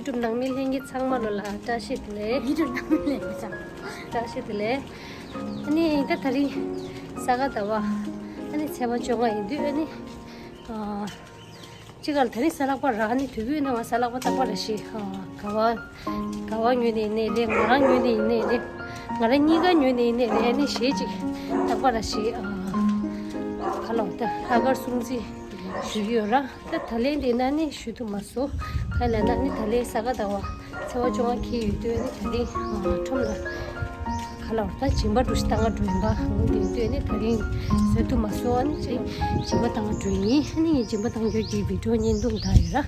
YouTube nang mil hengi changma lola ta shitle YouTube nang mil hengi chang ta shitle ani ta thari saga dawa ani chema chonga indu ani chigal thari salakwa rani thubi na salakwa takwa rashi kawa nyune ne le ngarang nyune ne le ngarang ni ga nyune ne le ani sheji takwa rashi kalota agar sungji shugyora ta thale de nani shudu maso khala nani thale saga dawa chawa chonga ki yudu ni thali thumla kalota chimba dustanga duimba ngi ni thali setu maso ani chimba tanga duini ani chimba tanga gi video ni ndung daira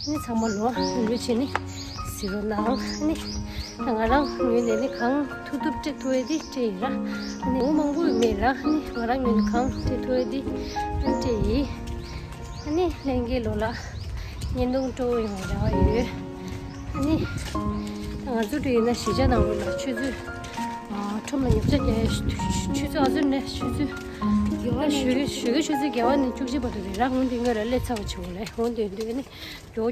ni samalo luchini sirona ani tangarang ni ni khang thutup che thoedi cheira ani umangbu mera ani warang ni khang che thoedi che ani lengi lola nyendong to yo da yu ani anga zu de na shi jana lola chuzu thomla yobje ge chuzu azun ne chuzu yo shuge chuzu ge wan chukji bodo de ra hon dinga le cha chule hon de ni yo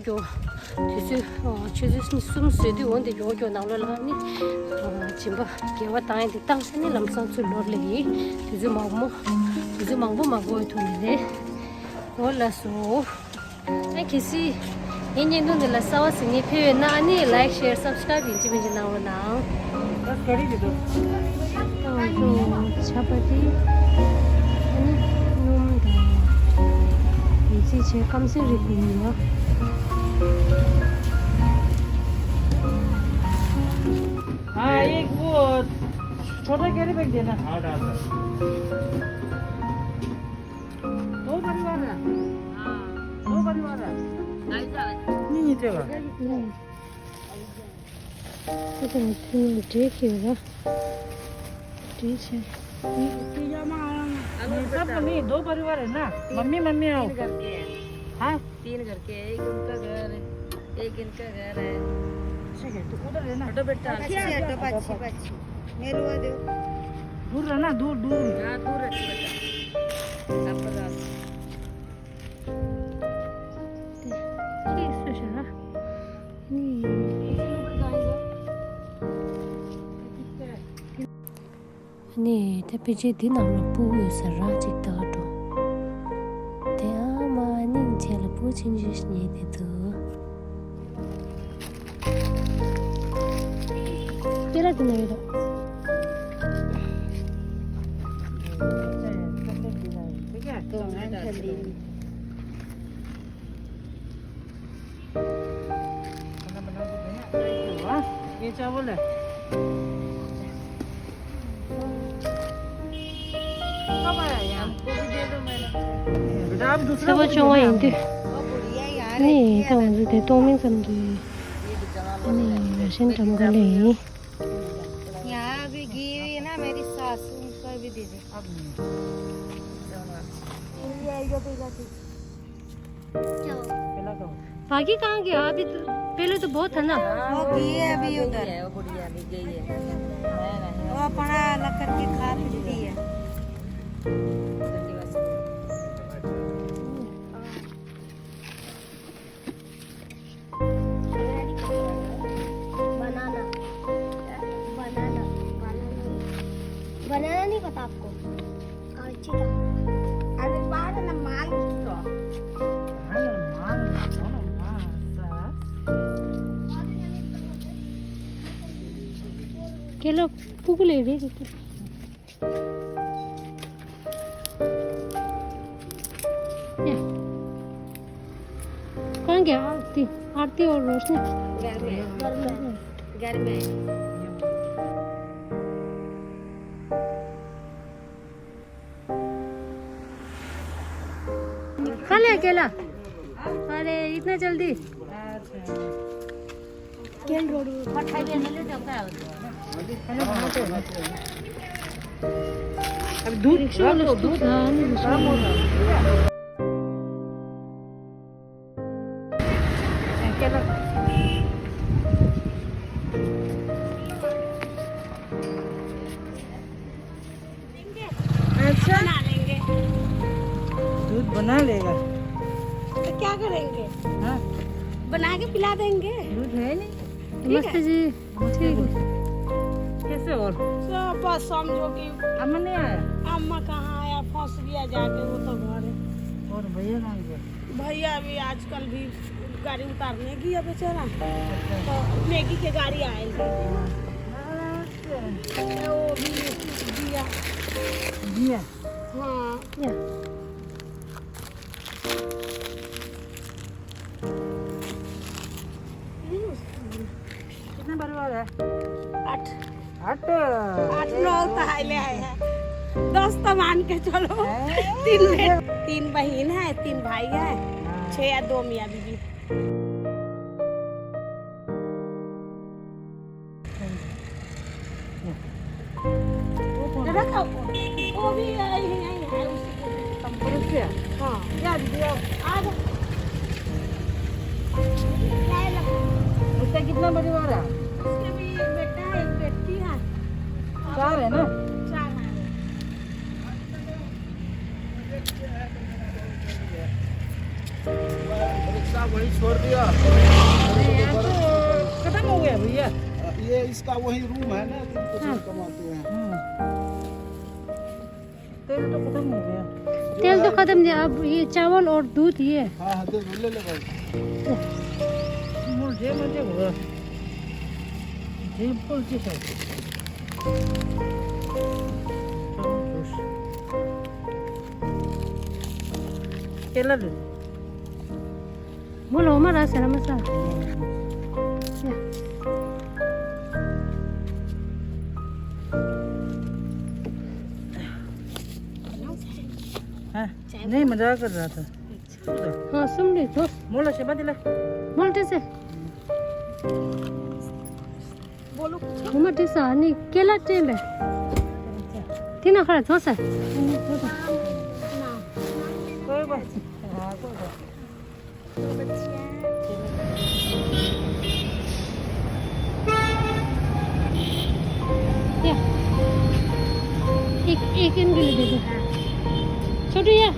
chuzu ni sum se de hon de yo na lola ni chimba ge wa ta de tang se ni lam sa chu lor le gi chuzu mangbo ma go to ne hola so ai kisi yin dun de la sawa sini phe na ani like share subscribe yin ji na na बस करी दे दो तो chapati ani num da yin ji kam se ri ni na हाँ एक वो छोटा carry bag देना हाँ डाल दो परिवार है दो परिवार है नहीं नीचेगा तो तुम देखिएगा ठीक है सब नहीं दो परिवार है ना मम्मी मम्मी आओ हाँ 3 घर के एक उनका घर है एक इनका घर है ठीक है तो उधर है ना ऑटो बेटा बच्ची मेरे वो दो दूर रहना दूर दूर हां दूर रख बेटा सब पता ठीक है sir ni te pije dinam la pu sa ra chik ta to te ama ning che la pu chin ji ni de to pera de ne ro ठीक है तो मैं डाल दी खाना बना के देना हाँ ये चावल है कब आया यहाँ हमको भी दे दो मैंने बेटा आप दूसरा sa ba chong ai de वो बुढ़िया यार ni ta wa de to min sam de ये भी चला ni shin tam ga le यहाँ भी घी हुई है ना मेरी सासू उनको भी दे दे अब नहीं पहला कहो बाकी कहाँ गया अभी तो पहले तो बहुत था ना वो घी है अभी उधर है वो बुढ़िया भी गई है नहीं वो अपना लकड़ के खा पीती है बनाना नहीं पता आपको अच्छी था अरे बाहर ना माल उसको केलो पुगले रे कहाँ गया आरती और रोशनी घर में खा ले अकेला अरे इतना जल्दी केल रोड पठाई भी नहीं ले जाता है अब दूध रिक्शा वाला दूध काम हो रहा अच्छा बना लेंगे दूध बना लेगा तो क्या करेंगे हाँ बना के पिला देंगे। दूध है नहीं। नमस्ते जी। ठीक है। कैसे और सब बस समझो कि अम्मा नहीं आया अम्मा कहाँ आया, फंस गया जाके, वो तो घर है। और भैया कहाँ गया? भैया भी आजकल भी गाड़ी उतारने की है बेचारा, तो मैगी के गाड़ी आएगी। वो भी दिया। दिया हाँ या कितने परिवार है? 8 8 8 9 ताइले है, 10 तो मान के चलो। 3 बहन है, 3 भाई है, 6 या 2 मियाँ बीबी। रखो, वो भी यही है उसी को। हाँ क्या दिया? आ जाओ। उसका कितना परिवार है? उसके भी एक बेटा है, एक बेटी है। 4 है ना? 4 है। रिक्शा वहीं छोड़ दिया। खत्म हो गया भैया। ये इसका वही रूम है ना, तुम कुछ नहीं कमाते हैं। तेल तो खत्म हो गया। तेल तो खत्म नहीं, अब ये चावल और दूध ये हाँ हाँ, दे ले ले भाई। मुझे हुआ जीप पुल से केला दे बोलो हमारा सर मसा हाँ नहीं मजाक कर रहा था हाँ सुन ले तो मोला से बदला बोलते से बोलो हमारे टीसा नहीं केला टेम है तीना खड़ा तो सर कोई बात हाँ कोई बात या एक इनके लिए दे दो छोटू या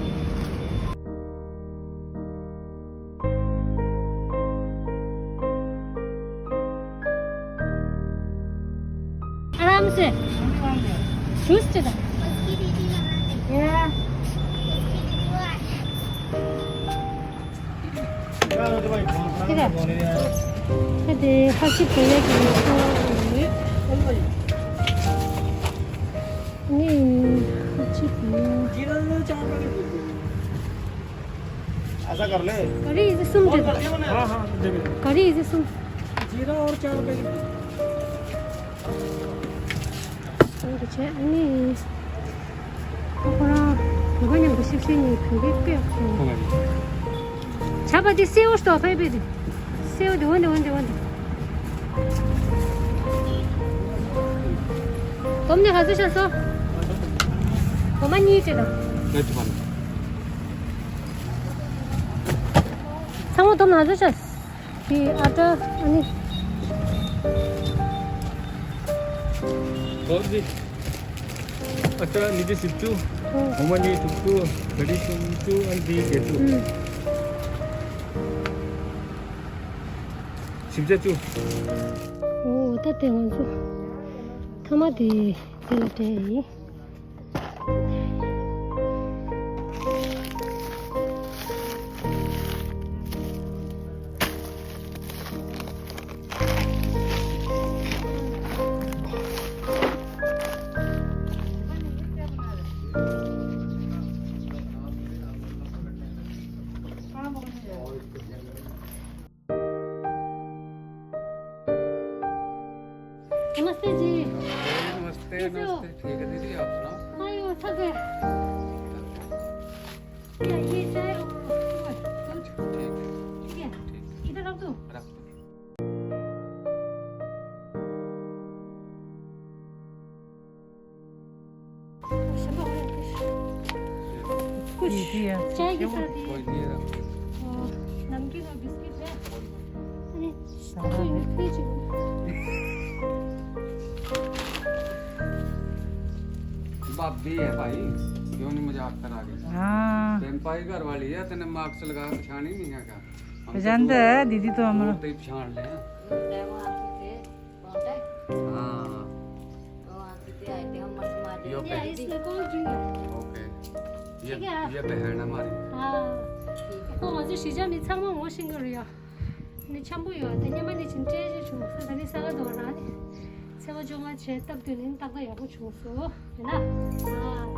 आराम से सुस्त था ठीक है 근데 다시 보내주면서 아니 같이 보내 ऐसा कर ले। करी इसे सुन दे दो हाँ हाँ दे दे। करी इसे सुन जीरा और 4 रुपए की। 그렇지 아니 그거랑 그거는 식신이 그게 꽤 잡아디 새우도 베이비디 새우도 원데 덤네 가주셨어 그만 이지다 상호 덤 놔주셨어 이 아저 아니 Kozi. Acha nije sittu. Omani tukku, gadi tuntu andi getu. Sibjachu. 오 어때 원수 토마티 딜테 नमस्ते जी नमस्ते कैसे हो? नमस्ते ठीक है दीदी आप सुनाओ आयो थक गए या ये चाय और दूध ठीक है इधर रख दो रख दो कुछ दिया चाय के साथ ये कोई नहीं रख दो नमकीन और बिस्किट है अरे सारा कोई है। लीजिए भाभी है भाई क्यों नहीं मजाक करा रही हाँ प्रेम पाई घर वाली है तेने मास्क लगा पछानी नहीं है क्या जानता है दीदी तो हमारा तो पहचान ले ये इसमें कौन जुआ ओके ठीक है। ये बहन हमारी हाँ को我就洗脚你唱问我心个了你唱不有等你们你请这些厨师等你三个多哪里这个中啊切到对人大概也不厨师是吧啊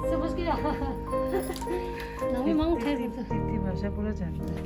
是不是这样那我忙开始 दीदी भाषा पूरा जानता है